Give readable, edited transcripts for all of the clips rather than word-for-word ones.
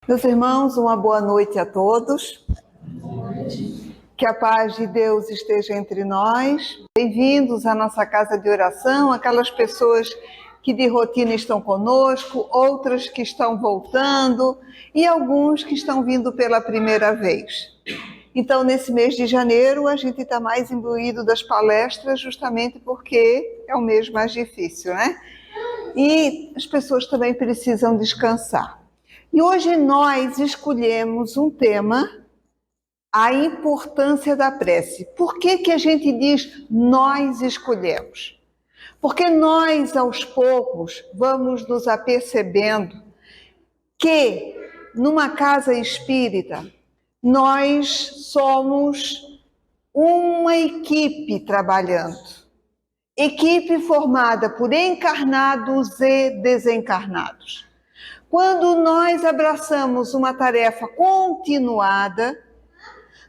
Meus irmãos, uma boa noite a todos. Que a paz de Deus esteja entre nós. Bem-vindos à nossa casa de oração, aquelas pessoas que de rotina estão conosco, outras que estão voltando e alguns que estão vindo pela primeira vez. Então, nesse mês de janeiro, a gente está mais imbuído das palestras justamente porque é o mês mais difícil, né? E as pessoas também precisam descansar. E hoje nós escolhemos um tema, a importância da prece. Por que a gente diz nós escolhemos? Porque nós, aos poucos, vamos nos apercebendo que numa casa espírita, nós somos uma equipe trabalhando. Equipe formada por encarnados e desencarnados. Quando nós abraçamos uma tarefa continuada,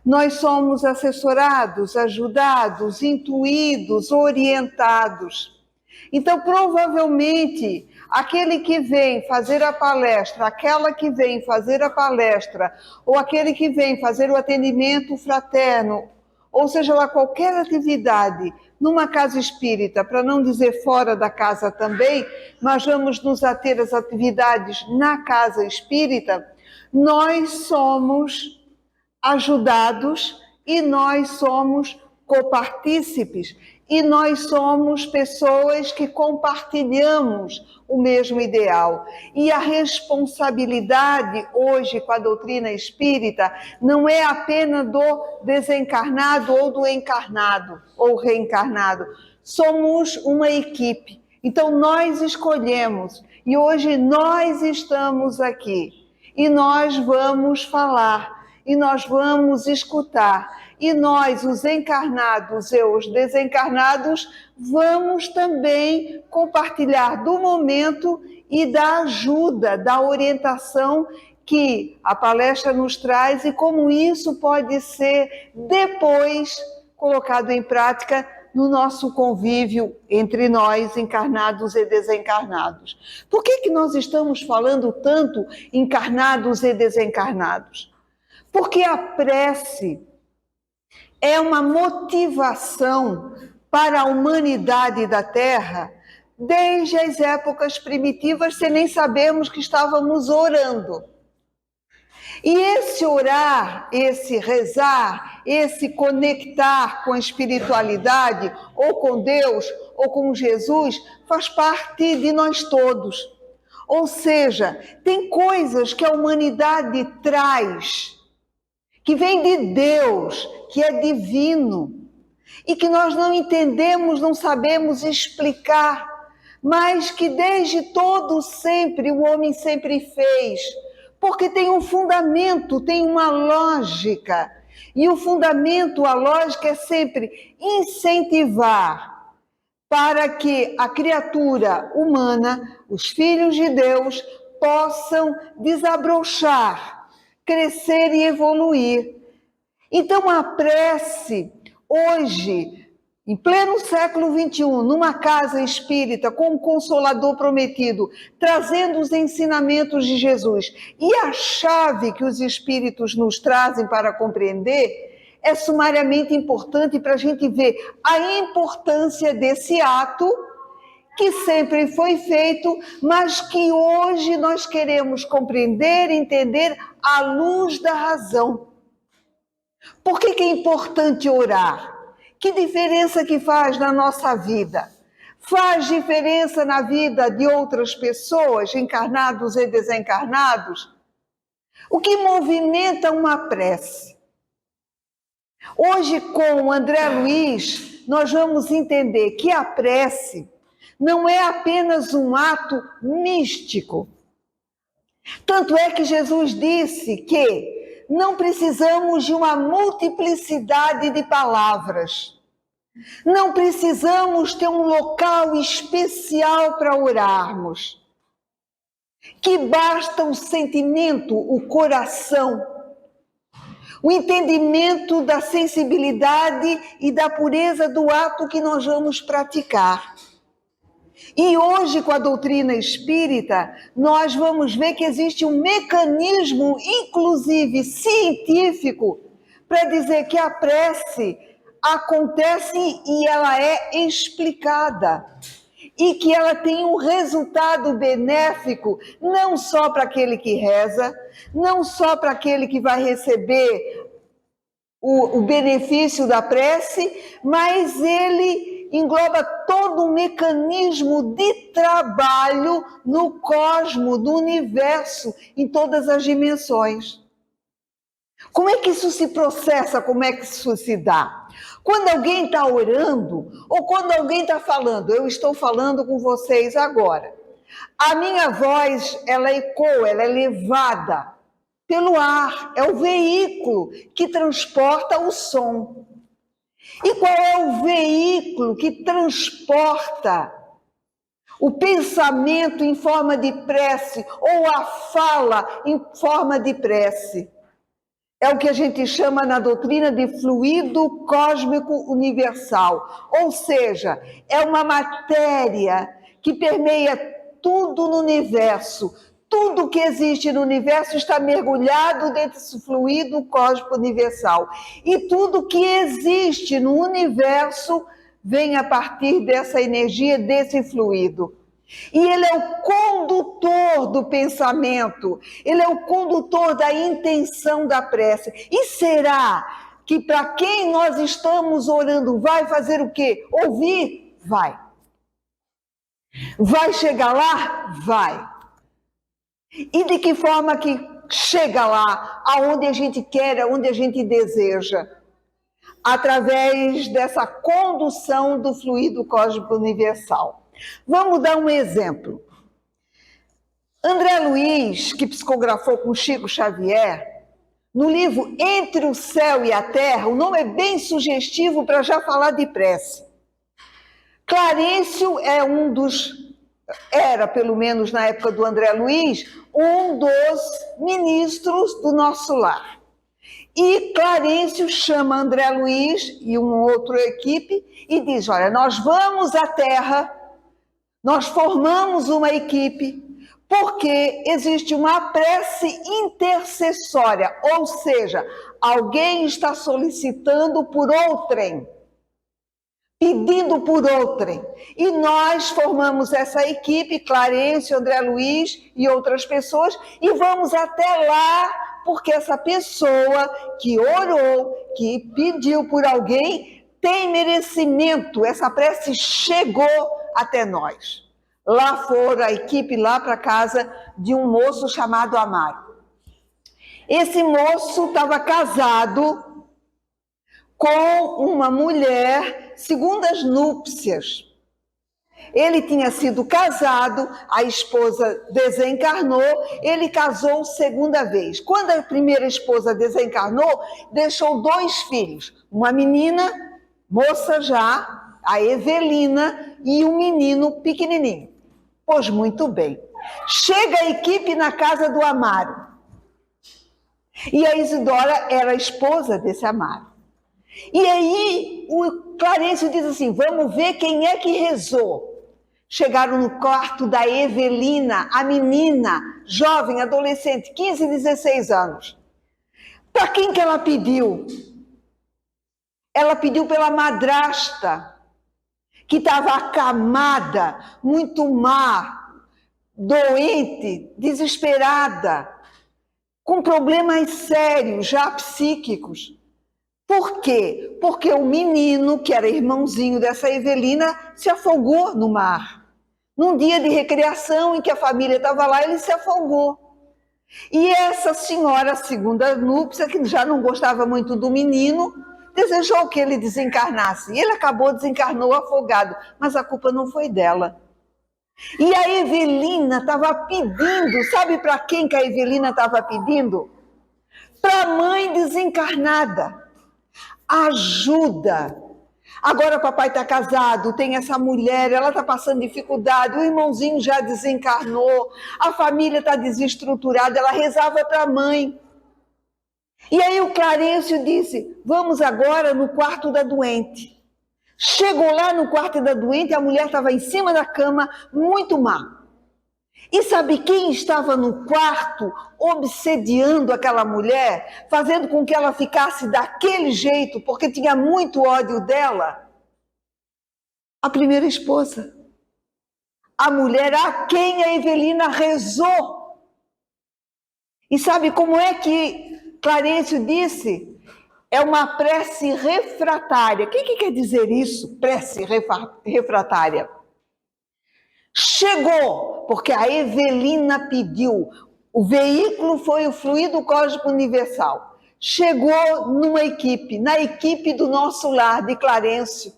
nós somos assessorados, ajudados, intuídos, orientados. Então, provavelmente, aquele que vem fazer a palestra, aquela que vem fazer a palestra, ou aquele que vem fazer o atendimento fraterno, ou seja lá, qualquer atividade numa casa espírita, para não dizer fora da casa também, mas vamos nos ater às atividades na casa espírita, nós somos ajudados e nós somos copartícipes e nós somos pessoas que compartilhamos o mesmo ideal. E a responsabilidade hoje com a doutrina espírita não é apenas do desencarnado ou do encarnado ou reencarnado. Somos uma equipe. Então nós escolhemos e hoje nós estamos aqui e nós vamos falar. E nós vamos escutar. E nós, os encarnados e os desencarnados, vamos também compartilhar do momento e da ajuda, da orientação que a palestra nos traz e como isso pode ser depois colocado em prática no nosso convívio entre nós, encarnados e desencarnados. Por que nós estamos falando tanto encarnados e desencarnados? Porque a prece é uma motivação para a humanidade da Terra desde as épocas primitivas, sem nem sabermos que estávamos orando. E esse orar, esse rezar, esse conectar com a espiritualidade, ou com Deus, ou com Jesus, faz parte de nós todos. Ou seja, tem coisas que a humanidade traz, que vem de Deus, que é divino, e que nós não entendemos, não sabemos explicar, mas que desde todo sempre o homem sempre fez, porque tem um fundamento, tem uma lógica, e o fundamento, a lógica é sempre incentivar para que a criatura humana, os filhos de Deus, possam desabrochar, crescer e evoluir. Então a prece, hoje, em pleno século XXI, numa casa espírita, com o Consolador prometido, trazendo os ensinamentos de Jesus, e a chave que os espíritos nos trazem para compreender, é sumariamente importante para a gente ver a importância desse ato que sempre foi feito, mas que hoje nós queremos compreender, entender à luz da razão. Por que é importante orar? Que diferença que faz na nossa vida? Faz diferença na vida de outras pessoas, encarnados e desencarnados? O que movimenta uma prece? Hoje, com o André Luiz, nós vamos entender que a prece não é apenas um ato místico. Tanto é que Jesus disse que não precisamos de uma multiplicidade de palavras. Não precisamos ter um local especial para orarmos. Que basta o sentimento, o coração, o entendimento da sensibilidade e da pureza do ato que nós vamos praticar. E hoje, com a doutrina espírita, nós vamos ver que existe um mecanismo, inclusive científico, para dizer que a prece acontece e ela é explicada. E que ela tem um resultado benéfico, não só para aquele que reza, não só para aquele que vai receber o benefício da prece, mas ele engloba todo um mecanismo de trabalho no cosmos, no universo, em todas as dimensões. Como é que isso se processa? Como é que isso se dá? Quando alguém está orando, ou quando alguém está falando, eu estou falando com vocês agora, a minha voz, ela ecoa, ela é levada pelo ar, é o veículo que transporta o som. E qual é o veículo que transporta o pensamento em forma de prece ou a fala em forma de prece? É o que a gente chama na doutrina de fluido cósmico universal, ou seja, é uma matéria que permeia tudo no universo. Tudo que existe no universo está mergulhado dentro desse fluido cósmico universal. E tudo que existe no universo vem a partir dessa energia, desse fluido. E ele é o condutor do pensamento, ele é o condutor da intenção da prece. E será que para quem nós estamos orando vai fazer o quê? Ouvir? Vai. Vai chegar lá? Vai. E de que forma que chega lá, aonde a gente quer, aonde a gente deseja? Através dessa condução do fluido cósmico universal. Vamos dar um exemplo. André Luiz, que psicografou com Chico Xavier, no livro Entre o Céu e a Terra, o nome é bem sugestivo para já falar de prece. Clarencio é era pelo menos na época do André Luiz, um dos ministros do nosso lar. E Clarencio chama André Luiz e uma outra equipe e diz, olha, nós vamos à Terra, nós formamos uma equipe, porque existe uma prece intercessória, ou seja, alguém está solicitando por outrem, pedindo por outrem. E nós formamos essa equipe, Clarencio, André Luiz e outras pessoas, e vamos até lá, porque essa pessoa que orou, que pediu por alguém, tem merecimento, essa prece chegou até nós. Lá foram a equipe lá para casa de um moço chamado Amaro. Esse moço estava casado com uma mulher segundas núpcias. Ele tinha sido casado, a esposa desencarnou, ele casou segunda vez. Quando a primeira esposa desencarnou, deixou 2 filhos, uma menina, moça já, a Evelina, e um menino pequenininho. Pois muito bem. Chega a equipe na casa do Amaro. E a Isidora era a esposa desse Amaro. E aí o Clarencio diz assim, vamos ver quem é que rezou. Chegaram no quarto da Evelina, a menina, jovem, adolescente, 15, 16 anos. Para quem que ela pediu? Ela pediu pela madrasta, que estava acamada, muito má, doente, desesperada, com problemas sérios, já psíquicos. Por quê? Porque o menino, que era irmãozinho dessa Evelina, se afogou no mar. Num dia de recreação em que a família estava lá, ele se afogou. E essa senhora, segunda núpcia, que já não gostava muito do menino, desejou que ele desencarnasse. E ele desencarnou afogado, mas a culpa não foi dela. E a Evelina estava pedindo, sabe para quem que a Evelina estava pedindo? Para a mãe desencarnada. Ajuda. Agora papai está casado, tem essa mulher, ela está passando dificuldade, o irmãozinho já desencarnou, a família está desestruturada, ela rezava para a mãe. E aí o Clarencio disse, vamos agora no quarto da doente. Chegou lá no quarto da doente, a mulher estava em cima da cama, muito má. E sabe quem estava no quarto obsediando aquela mulher, fazendo com que ela ficasse daquele jeito, porque tinha muito ódio dela? A primeira esposa. A mulher a quem a Evelina rezou. E sabe como é que Clarencio disse? É uma prece refratária. O que quer dizer isso? Prece refratária. Chegou, porque a Evelina pediu. O veículo foi o fluido cósmico universal. Chegou numa equipe, na equipe do nosso lar, de Clarencio.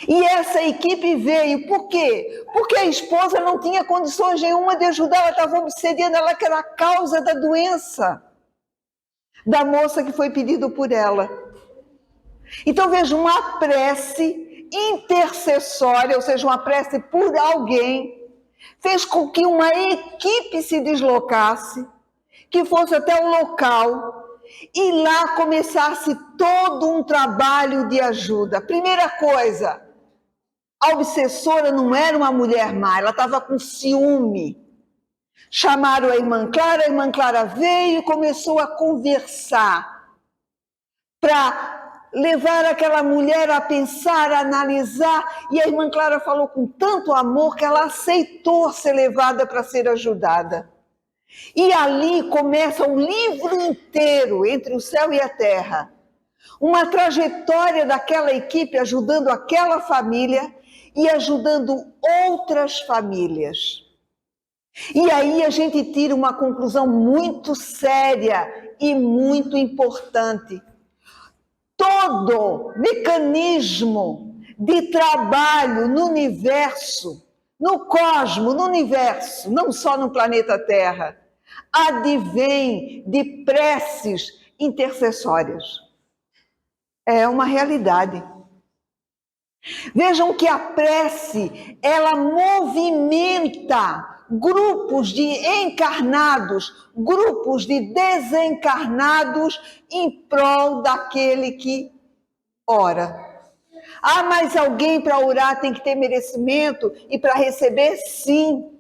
E essa equipe veio, por quê? Porque a esposa não tinha condições nenhuma de ajudar, ela estava obsediando ela, que era a causa da doença da moça que foi pedido por ela. Então veja, uma prece intercessória, ou seja, uma prece por alguém, fez com que uma equipe se deslocasse, que fosse até o local, e lá começasse todo um trabalho de ajuda. Primeira coisa, a obsessora não era uma mulher má, ela estava com ciúme. Chamaram a irmã Clara veio e começou a conversar para levar aquela mulher a pensar, a analisar, e a irmã Clara falou com tanto amor que ela aceitou ser levada para ser ajudada. E ali começa um livro inteiro, Entre o Céu e a Terra, uma trajetória daquela equipe ajudando aquela família e ajudando outras famílias. E aí a gente tira uma conclusão muito séria e muito importante. Todo mecanismo de trabalho no universo, no cosmos, no universo, não só no planeta Terra, advém de preces intercessórias. É uma realidade. Vejam que a prece, ela movimenta grupos de encarnados, grupos de desencarnados em prol daquele que ora. Ah, mas alguém para orar tem que ter merecimento e para receber, sim.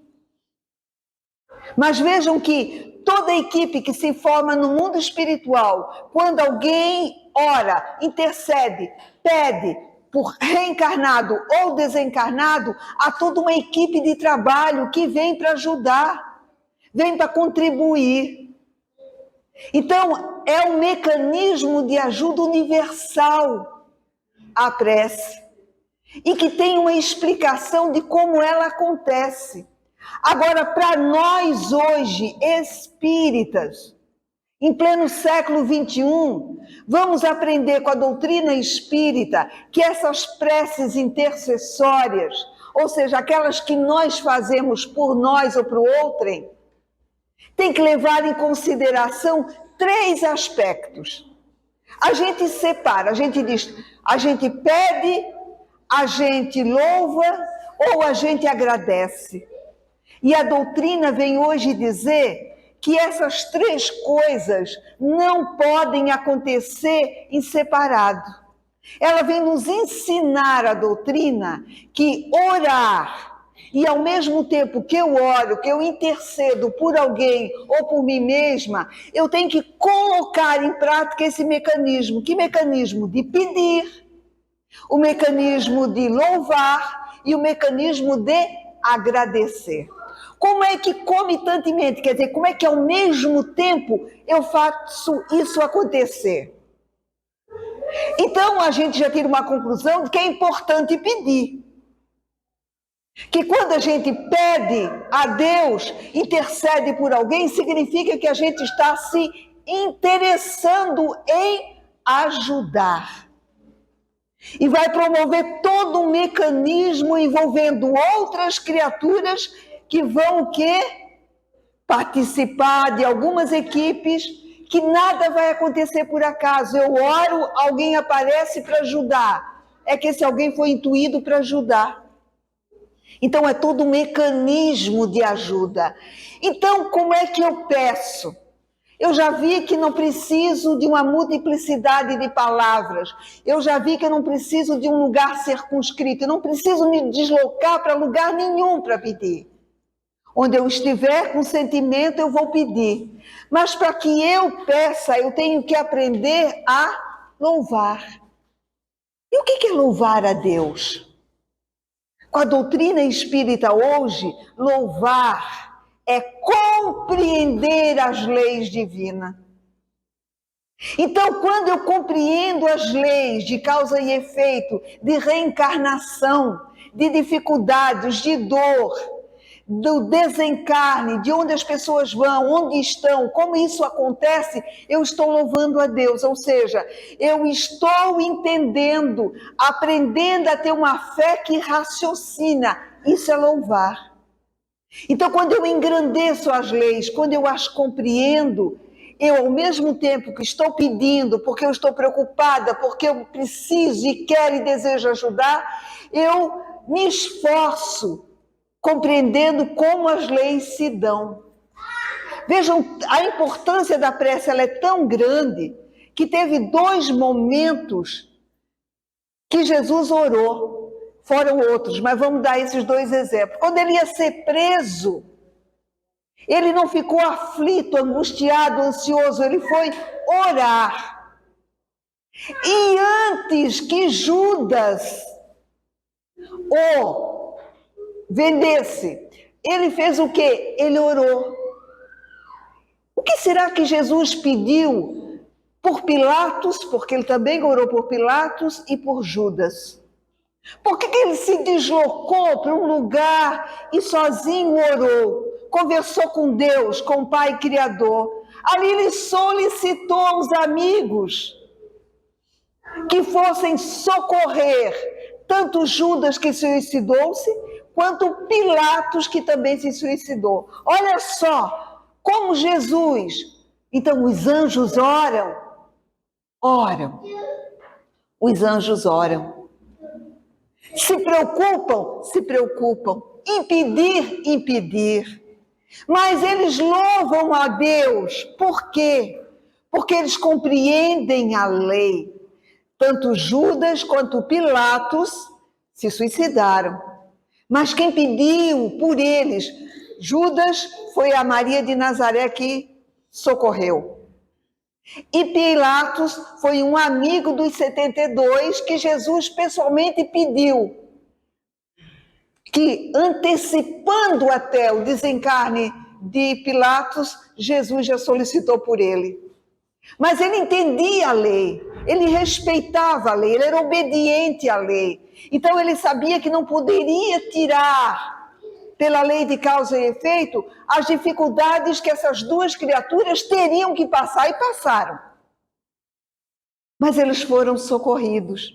Mas vejam que toda equipe que se forma no mundo espiritual, quando alguém ora, intercede, pede, por reencarnado ou desencarnado, há toda uma equipe de trabalho que vem para ajudar, vem para contribuir. Então, é um mecanismo de ajuda universal, a prece, e que tem uma explicação de como ela acontece. Agora, para nós hoje, espíritas, em pleno século XXI, vamos aprender com a doutrina espírita que essas preces intercessórias, ou seja, aquelas que nós fazemos por nós ou para o outrem, tem que levar em consideração 3 aspectos. A gente separa, a gente diz, a gente pede, a gente louva ou a gente agradece. E a doutrina vem hoje dizer que essas 3 coisas não podem acontecer em separado. Ela vem nos ensinar, a doutrina, que orar, e ao mesmo tempo que eu oro, que eu intercedo por alguém ou por mim mesma, eu tenho que colocar em prática esse mecanismo. Que mecanismo? De pedir, o mecanismo de louvar e o mecanismo de agradecer. Como é que comitantemente, quer dizer, como é que ao mesmo tempo eu faço isso acontecer? Então a gente já tira uma conclusão de que é importante pedir. Que quando a gente pede a Deus, intercede por alguém, significa que a gente está se interessando em ajudar. E vai promover todo um mecanismo envolvendo outras criaturas que vão o quê? Participar de algumas equipes, que nada vai acontecer por acaso. Eu oro, alguém aparece para ajudar. É que esse alguém foi intuído para ajudar. Então é todo um mecanismo de ajuda. Então como é que eu peço? Eu já vi que não preciso de uma multiplicidade de palavras. Eu já vi que eu não preciso de um lugar circunscrito. Eu não preciso me deslocar para lugar nenhum para pedir. Onde eu estiver com sentimento, eu vou pedir. Mas para que eu peça, eu tenho que aprender a louvar. E o que é louvar a Deus? Com a doutrina espírita hoje, louvar é compreender as leis divinas. Então, quando eu compreendo as leis de causa e efeito, de reencarnação, de dificuldades, de dor, do desencarne, de onde as pessoas vão, onde estão, como isso acontece, eu estou louvando a Deus. Ou seja, eu estou entendendo, aprendendo a ter uma fé que raciocina. Isso é louvar. Então, quando eu engrandeço as leis, quando eu as compreendo, eu, ao mesmo tempo que estou pedindo, porque eu estou preocupada, porque eu preciso e quero e desejo ajudar, eu me esforço compreendendo como as leis se dão. Vejam, a importância da prece, ela é tão grande que teve 2 momentos que Jesus orou. Foram outros, mas vamos dar esses 2 exemplos. Quando ele ia ser preso, ele não ficou aflito, angustiado, ansioso, ele foi orar. E antes que Judas o vendesse, ele fez o quê? Ele orou. O que será que Jesus pediu por Pilatos, porque ele também orou por Pilatos e por Judas? Por que ele se deslocou para um lugar e sozinho orou? Conversou com Deus, com o Pai Criador. Ali ele solicitou aos amigos que fossem socorrer tanto Judas, que suicidou-se, quanto Pilatos, que também se suicidou. Olha só como Jesus... Então os anjos oram. Os anjos oram. Se preocupam. Impedir. Mas eles louvam a Deus. Por quê? Porque eles compreendem a lei. Tanto Judas quanto Pilatos se suicidaram. Mas quem pediu por eles? Judas foi a Maria de Nazaré que socorreu. E Pilatos foi um amigo dos 72 que Jesus pessoalmente pediu que, antecipando até o desencarne de Pilatos, Jesus já solicitou por ele. Mas ele entendia a lei, ele respeitava a lei, ele era obediente à lei. Então ele sabia que não poderia tirar, pela lei de causa e efeito, as dificuldades que essas 2 criaturas teriam que passar, e passaram. Mas eles foram socorridos.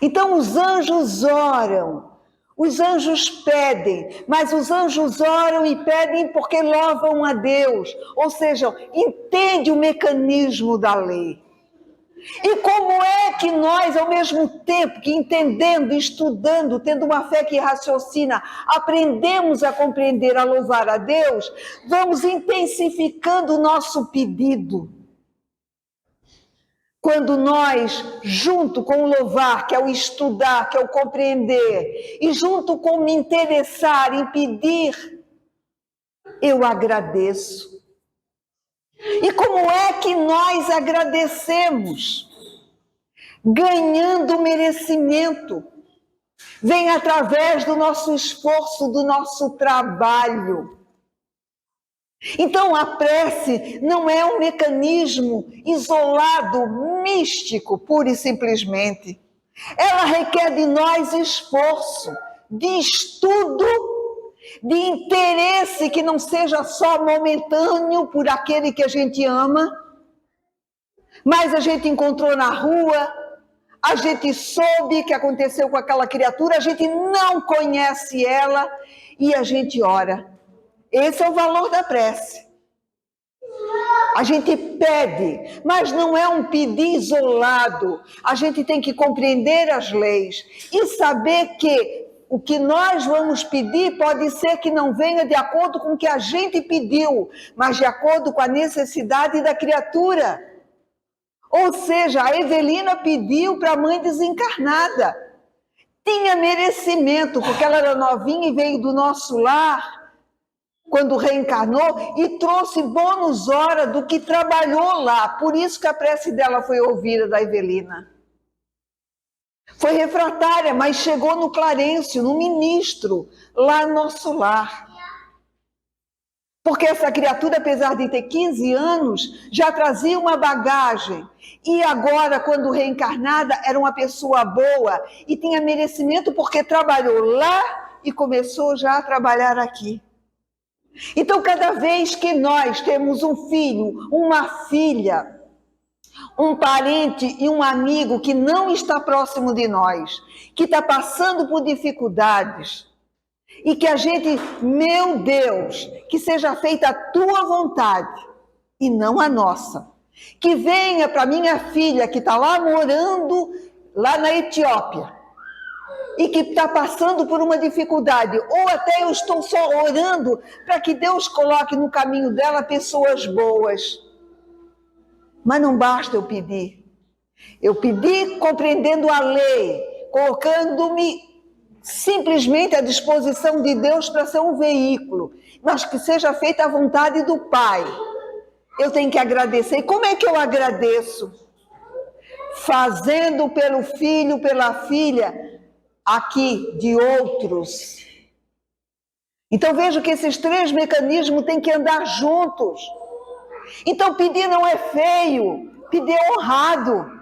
Então os anjos oram, os anjos pedem, mas os anjos oram e pedem porque louvam a Deus, ou seja, entende o mecanismo da lei. E como é que nós, ao mesmo tempo que entendendo, estudando, tendo uma fé que raciocina, aprendemos a compreender, a louvar a Deus, vamos intensificando o nosso pedido? Quando nós, junto com o louvar, que é o estudar, que é o compreender, e junto com me interessar em pedir, eu agradeço. E como é que nós agradecemos? Ganhando merecimento. Vem através do nosso esforço, do nosso trabalho. Então a prece não é um mecanismo isolado, místico, pura e simplesmente. Ela requer de nós esforço, de estudo, de interesse que não seja só momentâneo por aquele que a gente ama, mas a gente encontrou na rua, a gente soube que aconteceu com aquela criatura, a gente não conhece ela e a gente ora. Esse é o valor da prece. A gente pede, mas não é um pedir isolado. A gente tem que compreender as leis e saber que o que nós vamos pedir pode ser que não venha de acordo com o que a gente pediu, mas de acordo com a necessidade da criatura. Ou seja, a Evelina pediu para a mãe desencarnada. Tinha merecimento, porque ela era novinha e veio do nosso lar quando reencarnou e trouxe bônus hora do que trabalhou lá. Por isso que a prece dela foi ouvida, da Evelina. Foi refratária, mas chegou no Clarencio, no ministro, lá no nosso lar. Porque essa criatura, apesar de ter 15 anos, já trazia uma bagagem. E agora, quando reencarnada, era uma pessoa boa e tinha merecimento porque trabalhou lá e começou já a trabalhar aqui. Então, cada vez que nós temos um filho, uma filha, um parente e um amigo que não está próximo de nós, que está passando por dificuldades, e que a gente, meu Deus, que seja feita a tua vontade e não a nossa. Que venha para minha filha que está lá morando, lá na Etiópia, e que está passando por uma dificuldade, ou até eu estou só orando para que Deus coloque no caminho dela pessoas boas. Mas não basta eu pedir. Eu pedi compreendendo a lei, colocando-me simplesmente à disposição de Deus para ser um veículo, mas que seja feita a vontade do Pai. Eu tenho que agradecer. E como é que eu agradeço? Fazendo pelo filho, pela filha, aqui de outros. Então vejo que esses três mecanismos têm que andar juntos. Então pedir não é feio, pedir é honrado.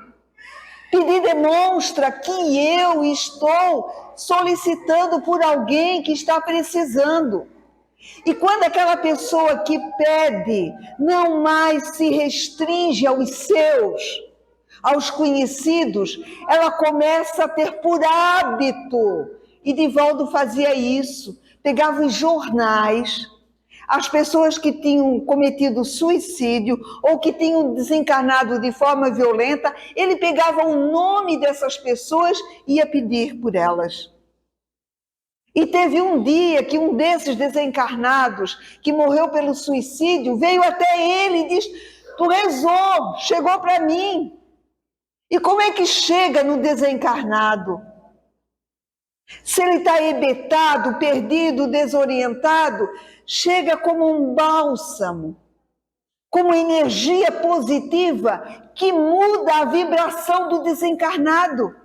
Pedir demonstra que eu estou solicitando por alguém que está precisando. E quando aquela pessoa que pede não mais se restringe aos seus, aos conhecidos, ela começa a ter por hábito. E Divaldo fazia isso, pegava os jornais, as pessoas que tinham cometido suicídio ou que tinham desencarnado de forma violenta, ele pegava o nome dessas pessoas e ia pedir por elas. E teve um dia que um desses desencarnados, que morreu pelo suicídio, veio até ele e disse: tu rezou, chegou para mim. E como é que chega no desencarnado? Se ele está hebetado, perdido, desorientado, chega como um bálsamo, como energia positiva que muda a vibração do desencarnado.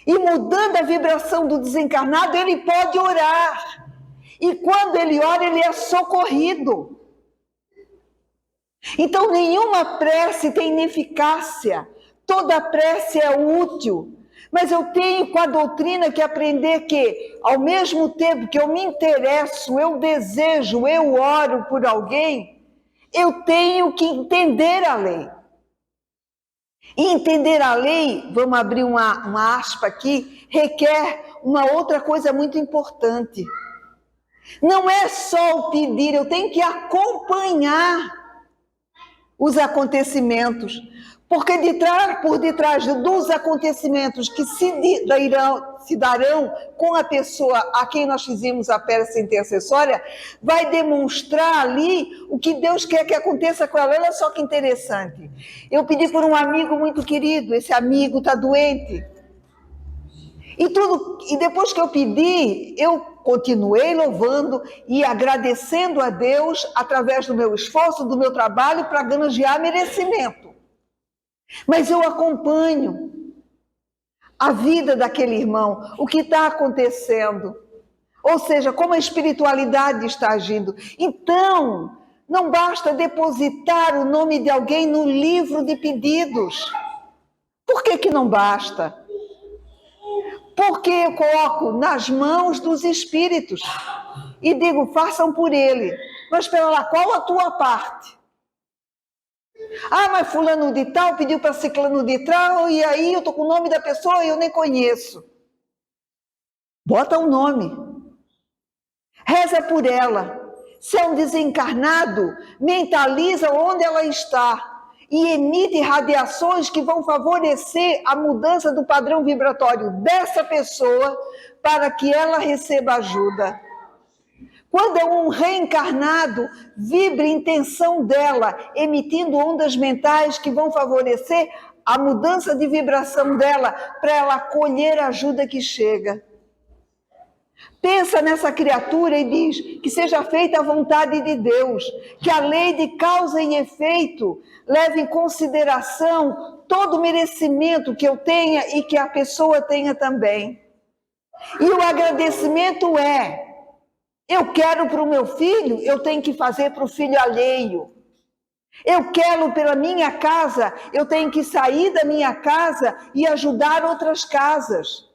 E mudando a vibração do desencarnado, ele pode orar. E quando ele ora, ele é socorrido. Então, nenhuma prece tem ineficácia. Toda prece é útil. Mas eu tenho com a doutrina que aprender que, ao mesmo tempo que eu me interesso, eu desejo, eu oro por alguém, eu tenho que entender a lei. E entender a lei, vamos abrir uma aspa aqui, requer uma outra coisa muito importante. Não é só o pedir, eu tenho que acompanhar os acontecimentos. Porque por detrás dos acontecimentos que se darão com a pessoa a quem nós fizemos a prece intercessória, vai demonstrar ali o que Deus quer que aconteça com ela. Olha só que interessante. Eu pedi por um amigo muito querido, esse amigo está doente. E depois que eu pedi, eu continuei louvando e agradecendo a Deus através do meu esforço, do meu trabalho, para granjear merecimento. Mas eu acompanho a vida daquele irmão, o que está acontecendo. Ou seja, como a espiritualidade está agindo. Então, não basta depositar o nome de alguém no livro de pedidos. Por que não basta? Porque eu coloco nas mãos dos espíritos e digo, façam por ele. Mas espera lá, qual a tua parte? Ah, mas fulano de tal pediu para ciclano de tal, e aí eu estou com o nome da pessoa e eu nem conheço. Bota um nome. Reza por ela. Se é um desencarnado, mentaliza onde ela está. e emite radiações que vão favorecer a mudança do padrão vibratório dessa pessoa para que ela receba ajuda. Quando um reencarnado vibra a intenção dela, emitindo ondas mentais que vão favorecer a mudança de vibração dela, para ela acolher a ajuda que chega. Pensa nessa criatura e diz que seja feita a vontade de Deus, que a lei de causa e efeito leve em consideração todo o merecimento que eu tenha e que a pessoa tenha também. E o agradecimento eu quero para o meu filho, eu tenho que fazer para o filho alheio. Eu quero pela minha casa, eu tenho que sair da minha casa e ajudar outras casas.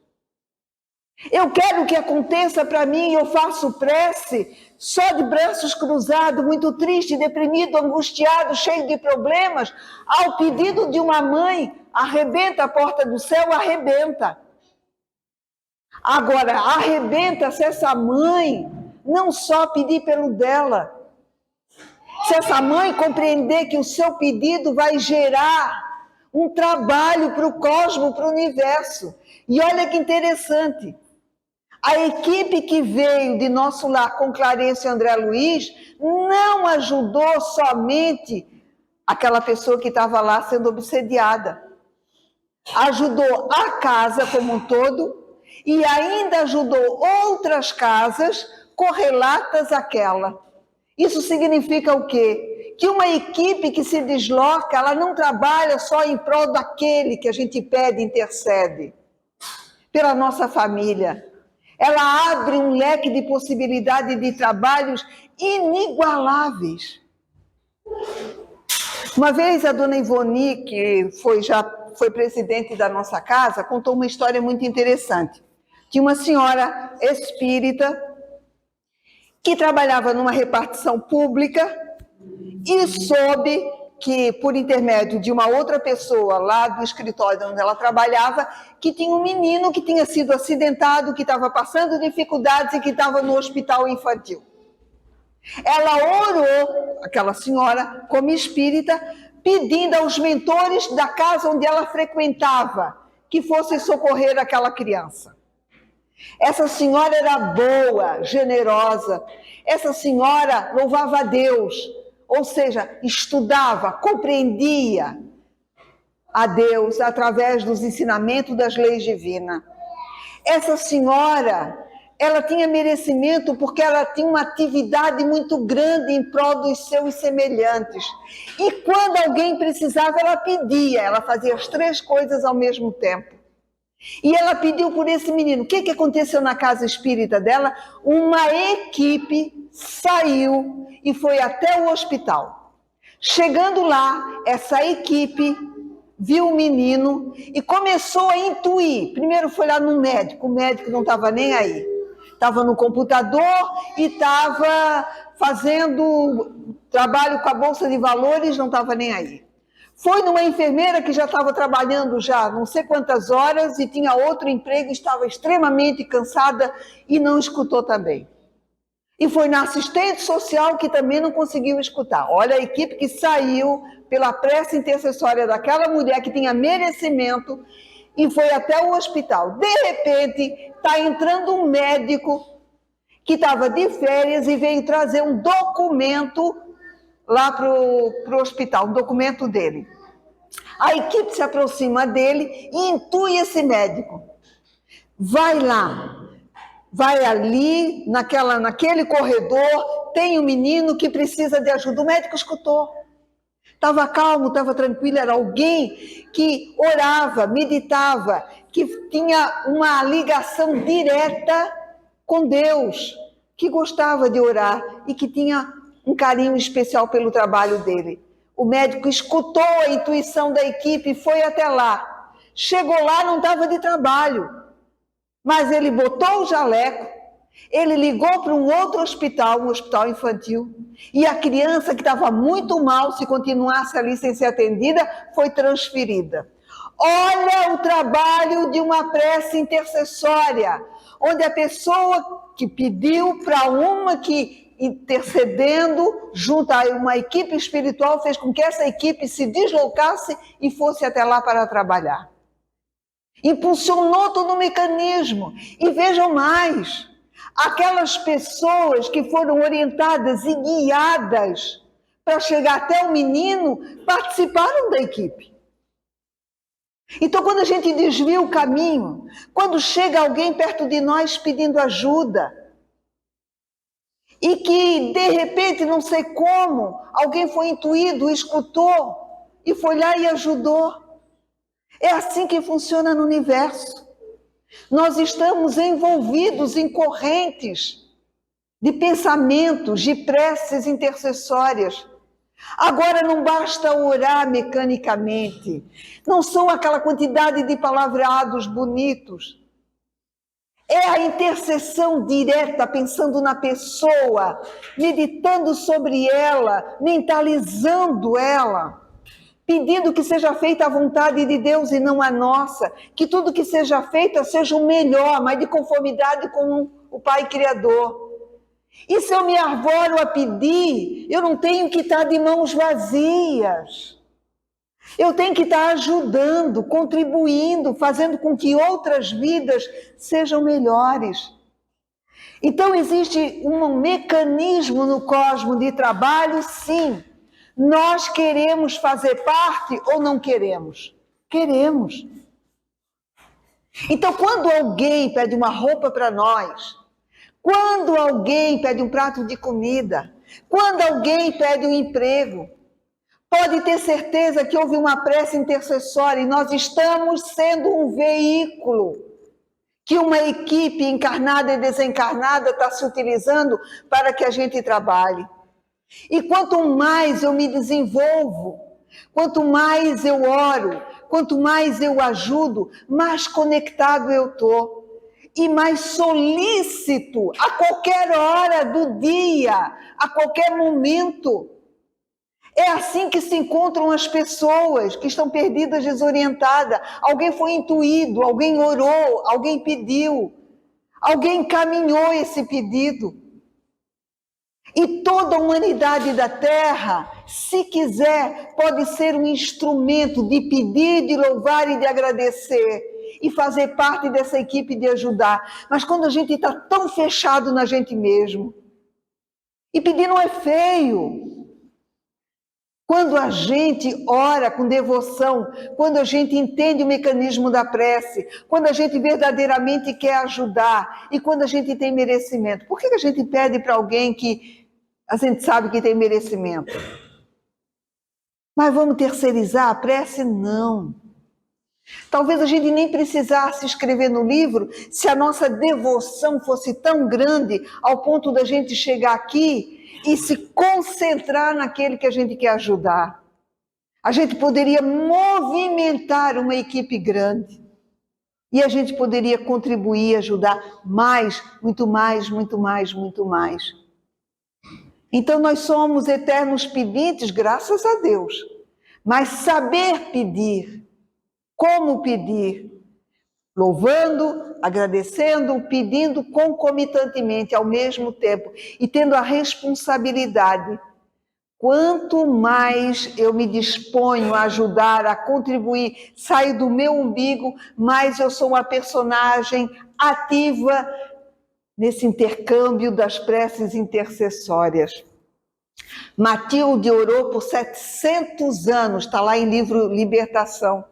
Eu quero que aconteça para mim, eu faço prece, só de braços cruzados, muito triste, deprimido, angustiado, cheio de problemas, ao pedido de uma mãe, arrebenta a porta do céu, arrebenta. Agora, arrebenta se essa mãe não só pedir pelo dela, se essa mãe compreender que o seu pedido vai gerar um trabalho para o cosmos, para o universo. E olha que interessante, a equipe que veio de nosso lar com Clarice e André Luiz não ajudou somente aquela pessoa que estava lá sendo obsediada. Ajudou a casa como um todo e ainda ajudou outras casas correlatas àquela. Isso significa o quê? Que uma equipe que se desloca, ela não trabalha só em prol daquele que a gente pede, intercede. Pela nossa família. Ela abre um leque de possibilidade de trabalhos inigualáveis. Uma vez a dona Ivoni, que já foi presidente da nossa casa, contou uma história muito interessante. Tinha uma senhora espírita que trabalhava numa repartição pública e soube que, por intermédio de uma outra pessoa lá do escritório onde ela trabalhava, que tinha um menino que tinha sido acidentado, que estava passando dificuldades e que estava no hospital infantil. Ela orou, aquela senhora, como espírita, pedindo aos mentores da casa onde ela frequentava que fossem socorrer aquela criança. Essa senhora era boa, generosa. Essa senhora louvava a Deus, ou seja, estudava, compreendia a Deus através dos ensinamentos das leis divinas. Essa senhora, ela tinha merecimento porque ela tinha uma atividade muito grande em prol dos seus semelhantes. E quando alguém precisava, ela pedia, ela fazia as três coisas ao mesmo tempo. E ela pediu por esse menino. O que aconteceu na casa espírita dela? Uma equipe saiu e foi até o hospital. Chegando lá, essa equipe viu o menino e começou a intuir. Primeiro foi lá no médico, o médico não estava nem aí. Estava no computador e estava fazendo trabalho com a Bolsa de Valores, não estava nem aí. Foi numa enfermeira que já estava trabalhando já não sei quantas horas e tinha outro emprego, estava extremamente cansada e não escutou também. E foi na assistente social que também não conseguiu escutar. Olha a equipe que saiu pela prece intercessória daquela mulher que tinha merecimento e foi até o hospital. De repente, está entrando um médico que estava de férias e veio trazer um documento lá para o hospital, um documento dele. A equipe se aproxima dele e intui esse médico. Vai lá, vai ali, naquele corredor, tem um menino que precisa de ajuda. O médico escutou. Estava calmo, estava tranquilo, era alguém que orava, meditava, que tinha uma ligação direta com Deus, que gostava de orar e que tinha um carinho especial pelo trabalho dele. O médico escutou a intuição da equipe e foi até lá. Chegou lá, não estava de trabalho, mas ele botou o jaleco, ele ligou para um outro hospital, um hospital infantil, e a criança que estava muito mal, se continuasse ali sem ser atendida, foi transferida. Olha o trabalho de uma prece intercessória, onde a pessoa que pediu para uma que intercedendo junto a uma equipe espiritual, fez com que essa equipe se deslocasse e fosse até lá para trabalhar. Impulsionou todo o mecanismo. E vejam mais, aquelas pessoas que foram orientadas e guiadas para chegar até o menino participaram da equipe. Então, quando a gente desvia o caminho, quando chega alguém perto de nós pedindo ajuda, e que, de repente, não sei como, alguém foi intuído, escutou, e foi lá e ajudou. É assim que funciona no universo. Nós estamos envolvidos em correntes de pensamentos, de preces intercessórias. Agora não basta orar mecanicamente, não são aquela quantidade de palavreados bonitos. É a intercessão direta, pensando na pessoa, meditando sobre ela, mentalizando ela, pedindo que seja feita a vontade de Deus e não a nossa, que tudo que seja feito seja o melhor, mas de conformidade com o Pai Criador. E se eu me arvoro a pedir, eu não tenho que estar de mãos vazias. Eu tenho que estar ajudando, contribuindo, fazendo com que outras vidas sejam melhores. Então existe um mecanismo no cosmos de trabalho, sim. Nós queremos fazer parte ou não queremos? Queremos. Então, quando alguém pede uma roupa para nós, quando alguém pede um prato de comida, quando alguém pede um emprego, pode ter certeza que houve uma prece intercessória e nós estamos sendo um veículo que uma equipe encarnada e desencarnada está se utilizando para que a gente trabalhe. E quanto mais eu me desenvolvo, quanto mais eu oro, quanto mais eu ajudo, mais conectado eu estou. E mais solícito a qualquer hora do dia, a qualquer momento. É assim que se encontram as pessoas que estão perdidas, desorientadas. Alguém foi intuído, alguém orou, alguém pediu, alguém encaminhou esse pedido. E toda a humanidade da Terra, se quiser, pode ser um instrumento de pedir, de louvar e de agradecer. E fazer parte dessa equipe de ajudar. Mas quando a gente está tão fechado na gente mesmo, e pedir não é feio. Quando a gente ora com devoção, quando a gente entende o mecanismo da prece, quando a gente verdadeiramente quer ajudar e quando a gente tem merecimento. Por que a gente pede para alguém que a gente sabe que tem merecimento? Mas vamos terceirizar a prece? Não. Talvez a gente nem precisasse escrever no livro se a nossa devoção fosse tão grande ao ponto da gente chegar aqui e se concentrar naquele que a gente quer ajudar. A gente poderia movimentar uma equipe grande e a gente poderia contribuir, ajudar mais, muito mais, muito mais, muito mais. Então nós somos eternos pedintes, graças a Deus, mas saber pedir, como pedir? Louvando, agradecendo, pedindo concomitantemente ao mesmo tempo e tendo a responsabilidade. Quanto mais eu me disponho a ajudar, a contribuir, saio do meu umbigo, mais eu sou uma personagem ativa nesse intercâmbio das preces intercessórias. Matilde orou por 700 anos, está lá em livro Libertação.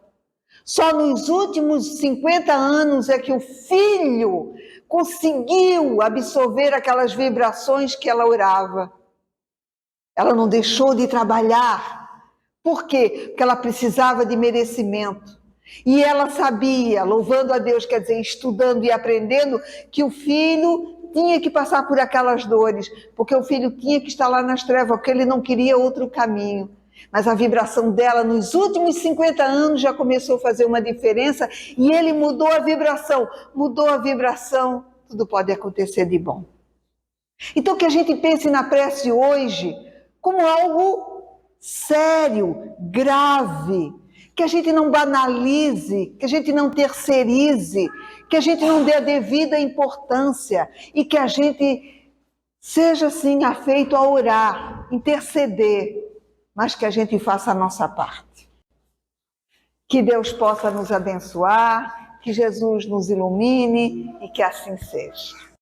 Só nos últimos 50 anos é que o filho conseguiu absorver aquelas vibrações que ela orava. Ela não deixou de trabalhar. Por quê? Porque ela precisava de merecimento. E ela sabia, louvando a Deus, quer dizer, estudando e aprendendo, que o filho tinha que passar por aquelas dores, porque o filho tinha que estar lá nas trevas, porque ele não queria outro caminho. Mas a vibração dela nos últimos 50 anos já começou a fazer uma diferença e ele mudou a vibração, tudo pode acontecer de bom. Então que a gente pense na prece hoje como algo sério, grave, que a gente não banalize, que a gente não terceirize, que a gente não dê a devida importância e que a gente seja assim afeito a orar, interceder, mas que a gente faça a nossa parte. Que Deus possa nos abençoar, que Jesus nos ilumine e que assim seja.